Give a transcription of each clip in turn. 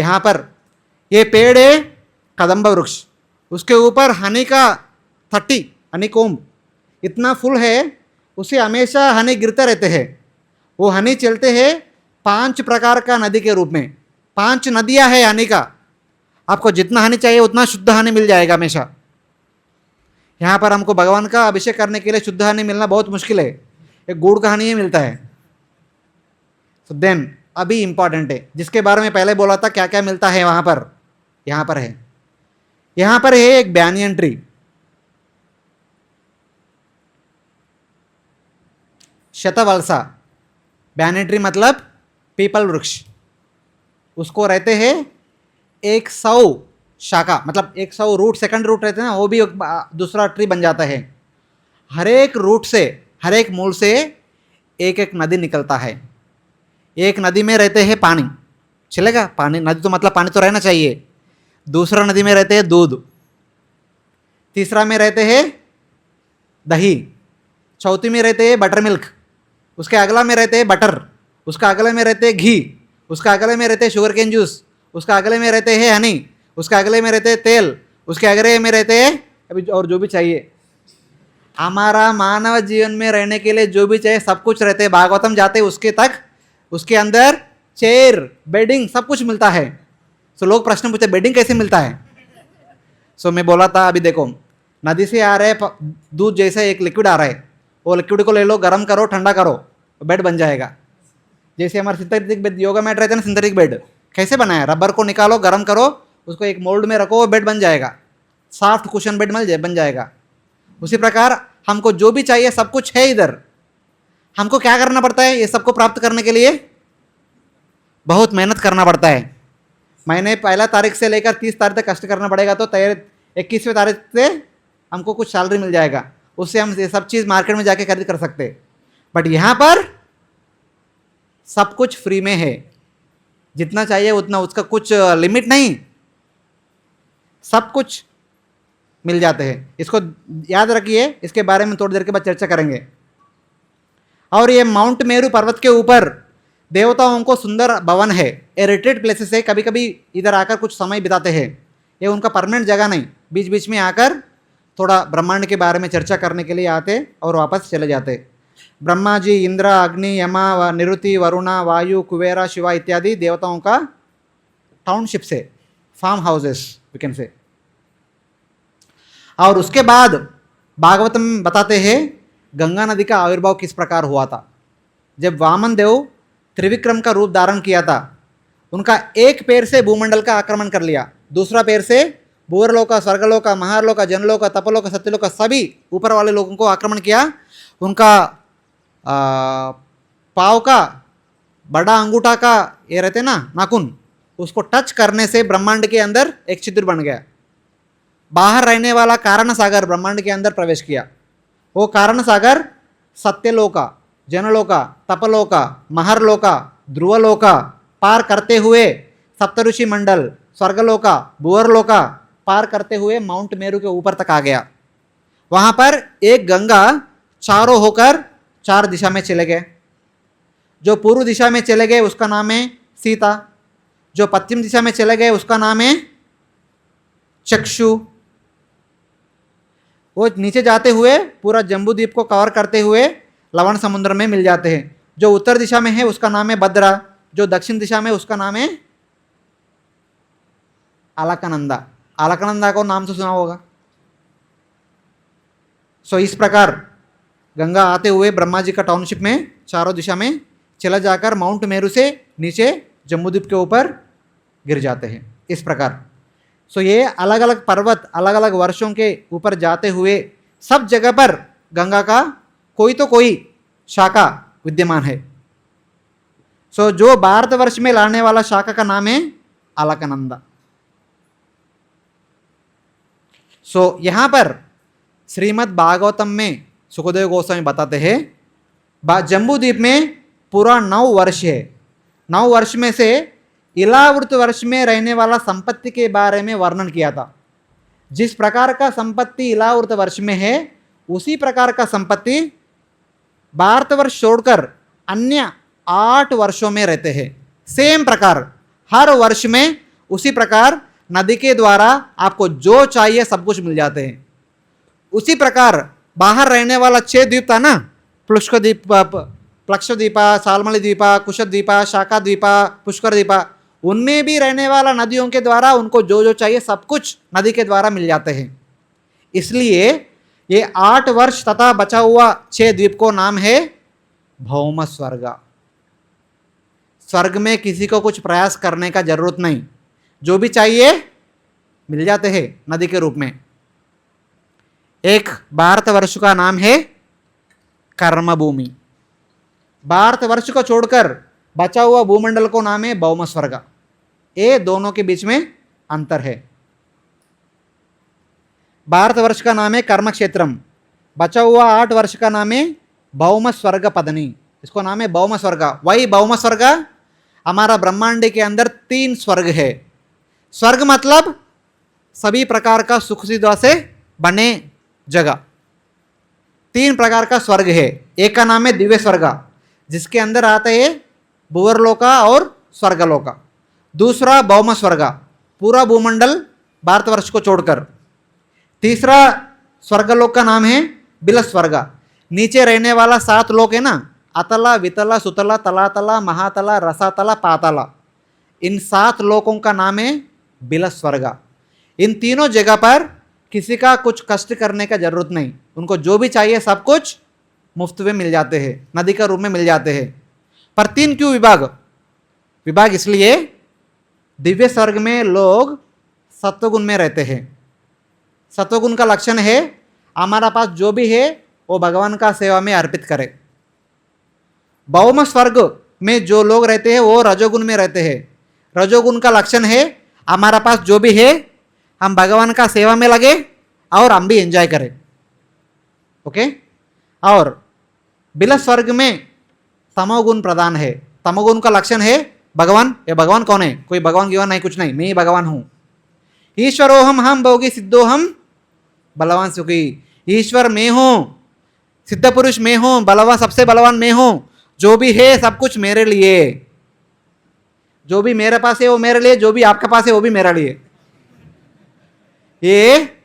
यहाँ पर ये पेड़ है कदम्ब वृक्ष, उसके ऊपर हनी का 30 हनी कोम्ब इतना फूल है, उसे हमेशा हनी गिरते रहते हैं। वो हनी चलते हैं 5 प्रकार का नदी के रूप में, 5 नदियां है हनी का। आपको जितना हनी चाहिए उतना शुद्ध हनी मिल जाएगा हमेशा। यहाँ पर हमको भगवान का अभिषेक करने के लिए शुद्ध हनी मिलना बहुत मुश्किल है, एक गुड़ का हनी ही मिलता है। तो देन अभी इंपॉर्टेंट है, जिसके बारे में पहले बोला था क्या क्या मिलता है वहाँ पर, यहाँ पर है। यहाँ पर है एक बैनियन ट्री, शतवलसा। बैनियन ट्री मतलब पीपल वृक्ष, उसको रहते हैं 100 शाखा, मतलब 100 रूट, सेकंड रूट रहते हैं ना, वो भी दूसरा ट्री बन जाता है। हर एक रूट से, हर एक मूल से एक एक नदी निकलता है। एक नदी में रहते हैं पानी, चलेगा, पानी नदी तो मतलब पानी तो रहना चाहिए। दूसरा नदी में रहते हैं दूध, तीसरा में रहते हैं दही, चौथी में रहते हैं बटर मिल्क, उसके अगला में रहते हैं बटर, उसका अगले में रहते हैं घी, उसका अगले में रहते हैं शुगर केन जूस, उसका अगले में रहते हैं हनी, उसका अगले में रहते हैं तेल, उसके अगले में रहते हैं अभी और जो भी चाहिए। हमारा मानव जीवन में रहने के लिए जो भी चाहिए सब कुछ रहते हैं। भागवतम जाते उसके तक, उसके अंदर चेयर, बेडिंग सब कुछ मिलता है। सो लोग प्रश्न पूछते बेडिंग कैसे मिलता है। सो मैं बोला था अभी देखो, नदी से आ रहे दूध जैसा एक लिक्विड आ रहा है, वो लिक्विड को ले लो, गर्म करो, ठंडा करो, बेड बन जाएगा। जैसे हमारे सिंथेटिक बेड, योगा मैट रहते हैं ना, सिंथेटिक बेड कैसे बनाया, रबर को निकालो, गर्म करो, उसको एक मोल्ड में रखो, वो बेड बन जाएगा, सॉफ्ट कुशन बेड बन जाएगा। उसी प्रकार हमको जो भी चाहिए सब कुछ है इधर। हमको क्या करना पड़ता है, ये सबको प्राप्त करने के लिए बहुत मेहनत करना पड़ता है। महीने 1 तारीख से लेकर 30 तारीख तक कष्ट करना पड़ेगा, तो 21वें तारीख से हमको कुछ सैलरी मिल जाएगा, उससे हम ये सब चीज़ मार्केट में जाके खरीद कर सकते। बट यहाँ पर सब कुछ फ्री में है, जितना चाहिए उतना, उसका कुछ लिमिट नहीं, सब कुछ मिल जाते हैं। इसको याद रखिए, इसके बारे में थोड़ी देर के बाद चर्चा करेंगे। और ये माउंट मेरू पर्वत के ऊपर देवताओं को सुंदर भवन है, ये रिट्रीट प्लेसेस है, कभी कभी इधर आकर कुछ समय बिताते हैं। ये उनका परमानेंट जगह नहीं, बीच बीच में आकर थोड़ा ब्रह्मांड के बारे में चर्चा करने के लिए आते और वापस चले जाते। ब्रह्मा जी, इंद्र, अग्नि, यमा, निरुति, वरुणा, वायु, कुबेरा, शिवा इत्यादि देवताओं का टाउनशिप से, farm houses we can say. और उसके बाद भागवतम बताते हैं गंगा नदी का आविर्भाव किस प्रकार हुआ था। जब वामन देव त्रिविक्रम का रूप धारण किया था, उनका एक पैर से भूमंडल का आक्रमण कर लिया, दूसरा पैर से भूवरलोक, स्वर्गलोक, महारलोक, जनलोक, तपलोक, सत्यलोक सभी ऊपर वाले लोगों को आक्रमण किया। उनका पाँव का बड़ा अंगूठा का ये रहते ना नाखून, उसको टच करने से ब्रह्मांड के अंदर एक छिद्र बन गया। बाहर रहने वाला कारण सागर ब्रह्मांड के अंदर प्रवेश किया। वो कारण सागर सत्यलोका, जनलोका, तपलोका, महरलोका, ध्रुवलोका पार करते हुए सप्तऋषि मंडल, स्वर्गलोका, भूवरलोका पार करते हुए माउंट मेरू के ऊपर तक आ गया। वहाँ पर एक गंगा चारों होकर 4 दिशा में चले गए। जो पूर्व दिशा में चले गए उसका नाम है सीता, जो पश्चिम दिशा में चले गए उसका नाम है चक्षु। वो नीचे जाते हुए पूरा जम्बू द्वीप को कवर करते हुए लवण समुद्र में मिल जाते हैं। जो उत्तर दिशा में है उसका नाम है भद्रा, जो दक्षिण दिशा में उसका नाम है अलकनंदा। अलकनंदा को नाम तो सुना होगा। सो इस प्रकार गंगा आते हुए ब्रह्मा जी का टाउनशिप में चारों दिशा में चला जाकर माउंट मेरू से नीचे जम्बूद्वीप के ऊपर गिर जाते हैं। इस प्रकार सो ये अलग अलग पर्वत अलग अलग वर्षों के ऊपर जाते हुए सब जगह पर गंगा का कोई तो कोई शाखा विद्यमान है। सो जो भारतवर्ष में लाने वाला शाखा का नाम है अलकनंदा। सो यहाँ पर श्रीमद् भागवतम में सुखदेव गोस्वामी बताते हैं जम्बूद्वीप में पूरा 9 वर्ष है। 9 वर्ष में से इलावृत वर्ष में रहने वाला संपत्ति के बारे में वर्णन किया था। जिस प्रकार का संपत्ति इलावृत वर्ष में है उसी प्रकार का संपत्ति भारतवर्ष छोड़कर अन्य 8 वर्षों में रहते हैं। सेम प्रकार हर वर्ष में उसी प्रकार नदी के द्वारा आपको जो चाहिए सब कुछ मिल जाते हैं। उसी प्रकार बाहर रहने वाला 6 द्वीप था ना, प्लुष्क द्वीप, प्लक्ष द्वीपा, सालमली द्वीपा, कुश द्वीपा, शाखा द्वीपा, पुष्कर द्वीपा, उनमें भी रहने वाला नदियों के द्वारा उनको जो जो चाहिए सब कुछ नदी के द्वारा मिल जाते हैं। इसलिए ये 8 वर्ष तथा बचा हुआ 6 द्वीप को नाम है भौम स्वर्ग। स्वर्ग में किसी को कुछ प्रयास करने का जरूरत नहीं, जो भी चाहिए मिल जाते हैं नदी के रूप में। एक भारतवर्ष का नाम है कर्म भूमि। भारतवर्ष को छोड़कर बचा हुआ भूमंडल को नाम है भौम स्वर्ग। ये दोनों के बीच में अंतर है। भारतवर्ष का नाम है कर्म क्षेत्रम, बचा हुआ 8 वर्ष का नाम है भौम स्वर्ग पदनी, इसको नाम है भौम स्वर्ग। वही भौम स्वर्ग हमारा ब्रह्मांड के अंदर 3 स्वर्ग है। स्वर्ग मतलब सभी प्रकार का सुख सुविधा से बने जगह। 3 प्रकार का स्वर्ग है। एक का नाम है दिव्य स्वर्ग, जिसके अंदर आते हैं भूवरलोका और स्वर्गलोका। दूसरा भौम स्वर्ग, पूरा भूमंडल भारतवर्ष को छोड़कर। तीसरा स्वर्गलोक का नाम है बिल स्वर्ग, नीचे रहने वाला 7 लोक है ना, अतला, वितला, सुतला, तलातला, महातला, रसातला, पाताला, इन 7 लोकों का नाम है बिल स्वर्ग। इन तीनों जगह पर किसी का कुछ कष्ट करने का जरूरत नहीं, उनको जो भी चाहिए सब कुछ मुफ्त में मिल जाते हैं, नदी का रूप में मिल जाते हैं। पर 3 क्यों विभाग? इसलिए दिव्य स्वर्ग में लोग सत्वगुण में रहते हैं। सत्वगुण का लक्षण है हमारा पास जो भी है वो भगवान का सेवा में अर्पित करे। भौम स्वर्ग में जो लोग रहते हैं वो रजोगुण में रहते हैं। रजोगुण का लक्षण है हमारा पास जो भी है हम भगवान का सेवा में लगे और हम भी एंजॉय करें। ओके। और बिल स्वर्ग में तमोगुण प्रधान है। तमोगुण का लक्षण है भगवान। ये भगवान कौन है? कोई भगवान गिवान नहीं, कुछ नहीं, मैं ही भगवान हूं। ईश्वरोहम हम भोगी सिद्धोहम बलवान सुखी। ईश्वर मैं हूं, सिद्ध पुरुष मैं हूं, बलवान सबसे बलवान मैं हूं, जो भी है सब कुछ मेरे लिए। जो भी मेरे पास है वो मेरे लिए, जो भी आपके पास है वो भी मेरे लिए। ये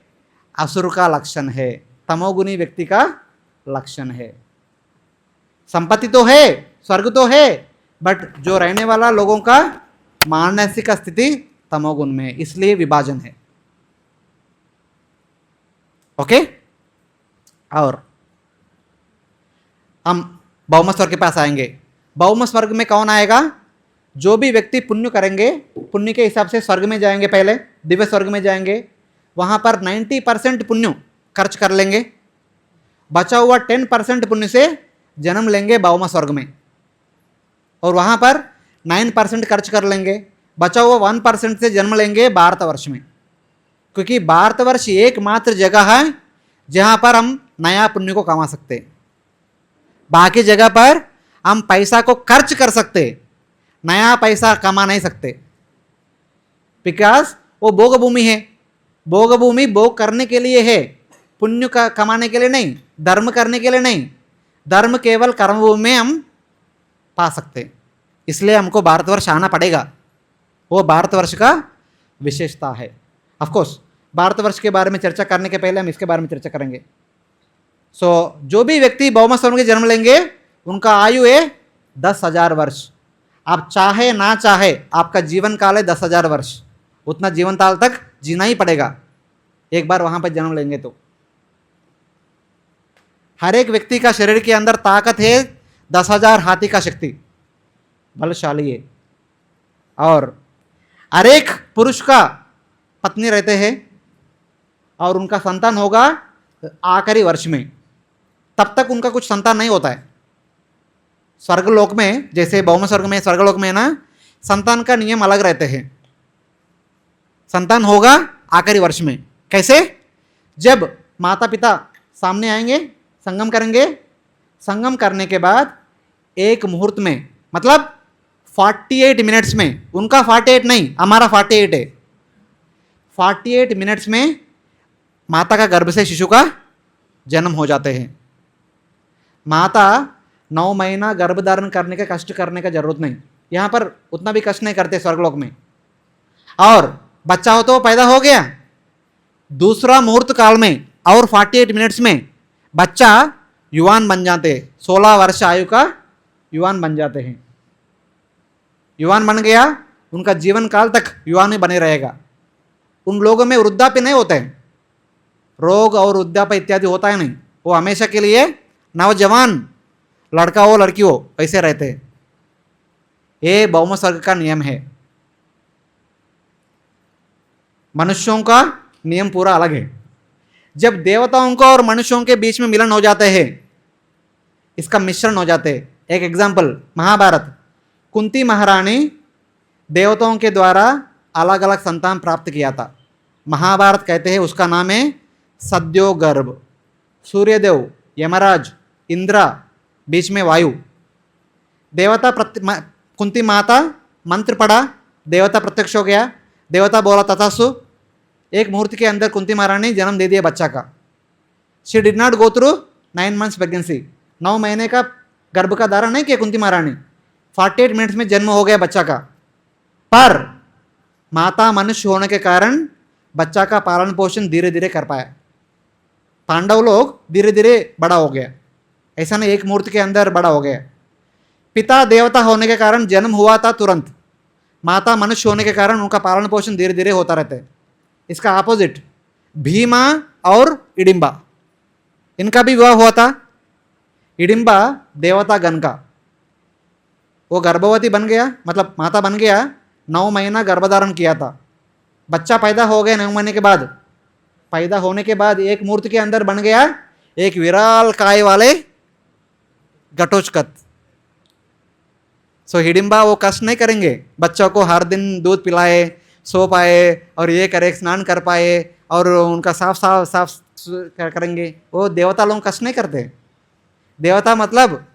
असुर का लक्षण है, तमोगुणी व्यक्ति का लक्षण है। संपत्ति तो है, स्वर्ग तो है, बट जो रहने वाला लोगों का मानसिक स्थिति तमोगुण में, इसलिए विभाजन है। ओके। और हम भौम स्वर्ग के पास आएंगे। भौम स्वर्ग में कौन आएगा? जो भी व्यक्ति पुण्य करेंगे, पुण्य के हिसाब से स्वर्ग में जाएंगे, पहले दिव्य स्वर्ग में जाएंगे, वहां पर 90% पुण्य खर्च कर लेंगे, बचा हुआ 10% पुण्य से जन्म लेंगे भौम स्वर्ग में, और वहां पर 9% खर्च कर लेंगे, बचा हुआ 1% से जन्म लेंगे भारतवर्ष में। क्योंकि भारतवर्ष एकमात्र जगह है जहां पर हम नया पुण्य को कमा सकते हैं। बाकी जगह पर हम पैसा को खर्च कर सकते, नया पैसा कमा नहीं सकते, बिकॉज वो भोग भूमि है। भोग भूमि भोग करने के लिए है, पुण्य का कमाने के लिए नहीं, धर्म करने के लिए नहीं। धर्म केवल कर्म भूमि में हम पा सकते, इसलिए हमको भारतवर्ष आना पड़ेगा। वो भारतवर्ष का विशेषता है। ऑफ कोर्स भारतवर्ष के बारे में चर्चा करने के पहले हम इसके बारे में चर्चा करेंगे। जो भी व्यक्ति भौम स्वर्ग में जन्म लेंगे उनका आयु है 10,000 वर्ष। आप चाहे ना चाहे आपका जीवन काल है 10,000 वर्ष, उतना जीवन काल तक जीना ही पड़ेगा एक बार वहां पर जन्म लेंगे तो। हर एक व्यक्ति का शरीर के अंदर ताकत है 10,000 हाथी का शक्ति, बलशाली है। और हर एक पुरुष का पत्नी रहते हैं और उनका संतान होगा आखिरी वर्ष में, तब तक उनका कुछ संतान नहीं होता है। स्वर्गलोक में जैसे भौम स्वर्ग में, स्वर्गलोक में ना संतान का नियम अलग रहते हैं। संतान होगा आखिरी वर्ष में। कैसे? जब माता पिता सामने आएंगे, संगम करेंगे, संगम करने के बाद एक मुहूर्त में, मतलब 48 मिनट्स में, उनका 48 नहीं हमारा 48 है, 48 मिनट्स में माता का गर्भ से शिशु का जन्म हो जाते हैं। माता 9 महीना गर्भ धारण करने का कष्ट करने का जरूरत नहीं, यहाँ पर उतना भी कष्ट नहीं करते स्वर्गलोक में। और बच्चा हो तो पैदा हो गया, दूसरा मुहूर्त काल में और 48 मिनट्स में बच्चा युवान बन जाते हैं, 16 वर्ष आयु का युवान बन जाते हैं। युवान बन गया, उनका जीवन काल तक युवान ही बने रहेगा। उन लोगों में वृद्धाप्य नहीं होते हैं, रोग और वृद्धाप्य इत्यादि होता है नहीं, वो हमेशा के लिए नौजवान लड़का हो लड़की हो ऐसे रहते हैं। ये भौम स्वर्ग का नियम है। मनुष्यों का नियम पूरा अलग है। जब देवताओं को और मनुष्यों के बीच में मिलन हो जाते हैं, इसका मिश्रण हो जाते हैं। एक एग्जाम्पल, महाभारत, कुंती महारानी देवताओं के द्वारा अलग अलग संतान प्राप्त किया था। महाभारत कहते हैं उसका नाम है सद्योगर्भ। सूर्यदेव, यमराज, इंद्रा, बीच में वायु। देवता कुंती माता मंत्र पढ़ा, देवता प्रत्यक्ष हो गया, देवता बोला तथास्तु। एक मुहूर्त के अंदर कुंती महारानी जन्म दे दिया बच्चा का। She did not go through 9 months pregnancy, 9 महीने का गर्भ का धारण नहीं किया कुंती महारानी, 48 मिनट्स में जन्म हो गया बच्चा का। पर माता मनुष्य होने के कारण बच्चा का पालन पोषण धीरे धीरे कर पाया। पांडव लोग धीरे धीरे बड़ा हो गया, ऐसा नहीं एक मुहूर्त के अंदर बड़ा हो गया। पिता देवता होने के कारण जन्म हुआ था तुरंत, माता मनुष्य होने के कारण उनका पालन पोषण धीरे धीरे होता रहता है। इसका अपोजिट भीमा और इडिंबा, इनका भी विवाह हुआ था। इडिंबा देवता गण का, वो गर्भवती बन गया, मतलब माता बन गया, 9 महीना गर्भधारण किया था। बच्चा पैदा हो गया 9 महीने के बाद। पैदा होने के बाद एक मुहूर्त के अंदर बन गया एक विराल काय वाले घटोत्कच। सो हिडिंबा वो कष्ट नहीं करेंगे, बच्चों को हर दिन दूध पिलाए, सो पाए और ये करे, स्नान कर पाए और उनका साफ करेंगे। वो देवता लोग कष्ट नहीं करते। देवता मतलब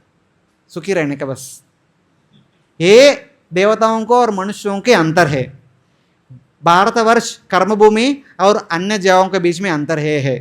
सुखी रहने का बस। ये देवताओं को और मनुष्यों के अंतर है। भारतवर्ष कर्मभूमि और अन्य जीवों के बीच में अंतर है।